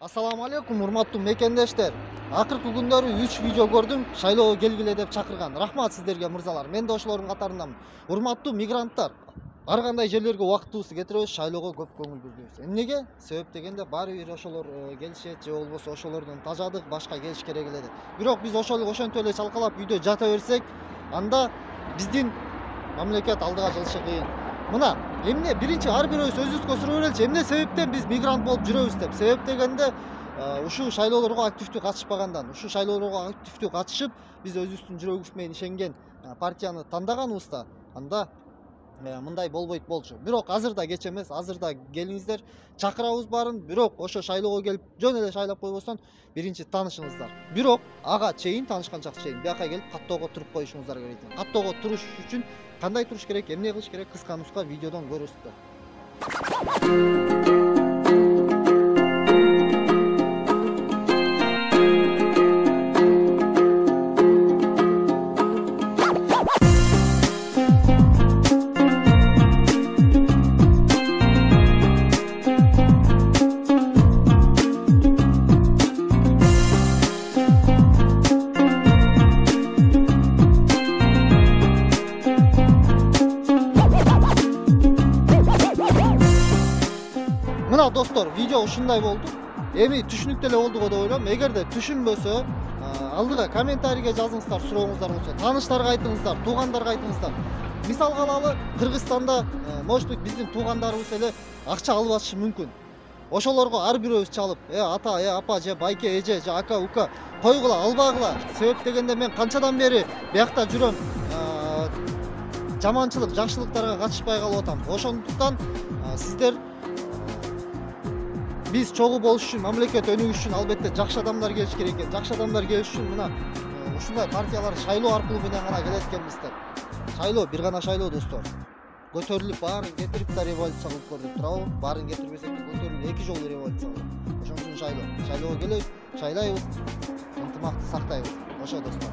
Assalamu алейкум, урматтуу мекендештер. Акыркы күндөрү 3 видео көрдүм. Шайлоого келгиле деп чакырган. Рахмат сиздерге мырзалар. Мен да ошолордун катарындамын. Урматтуу мигранттар, ар кандай жерлерге убактыбызды кетиребиз, шайлоого көп көңүл бурбуйбуз. Эмнеге? Себеп дегенде баары бир ошолор келишет же болбосо ошолордун тажадык башка келиш керек эле деп. Бирок биз ошентип эле чалкалап үйдө жата берсек, анда биздин мамлекет алдыга жылышы кыйын. Мына эмне биринчи ар бирөөбүз өзүбүзгө суроо береличи, эмне себептен биз мигрант болуп жүрөбүз деп. Себеп дегенде ушул шайлоолорго активдүү катышпагандан, ушул шайлоолорго активдүү катышып, биз өзүбүздүн жүрөгүбүз менен ишенген партияны тандаганыбызда, анда мындай болбойт болчу. Бирок азыр да кеч эмес, азыр да келиңиздер, чакырабыз баарын. Бирок ошо шайлоого келип жөн эле шайлап койбостон биринчи таанышыңыздар. Бирок ага чейин таанышканча чейин бияка келип каттоого туруп коюшуңуздар керек. Каттоого туруш үчүн кандай туруш керек, эмне кылыш керек, кыска нуска видеодон көрөсүздөр. Мына достор, видео ушундай болду. Эми түшүнүктүү эле болду деп ойлойм. Эгерде түшүнбөсө, алдыга комментарийге жазыңыздар, сурооңуздар болсо, тааныштарга айтыңыздар, туугандарга айтыңыздар. Мисалга алалы, Кыргызстанда, может быть, биздин туугандарыбыз эле акча алып атышы мүмкүн. Ошолорго ар бирөөбүз чалып, ата, апа же байке, эже же ака, ука койгула, албагыла. Себеп дегенде мен канчадан бери биякта жүрөм, жаманчылык, жакшылыктарга катышпай калып атам. Ошондуктан сиздер биз чогуу болуш үчүн, мамлекет өнүгүш үчүн албетте жакшы адамдар келиш керек экен. Жакшы адамдар келиш үчүн мына ушундай партиялар шайлоо аркылуу менен гана келет экенбизdir. Шайлоо, бир гана шайлоо достор. Көтөрүлүп баарын кетирип да революция кылып көрдүк, туурабы? Баарын кетирбесек де көтөрүлүп эки жолу революция кылдык. Ошон үчүн шайлоо. Шайлоого келебиз, шайлайбыз, ынтымакты сактайбыз. Ошо достор.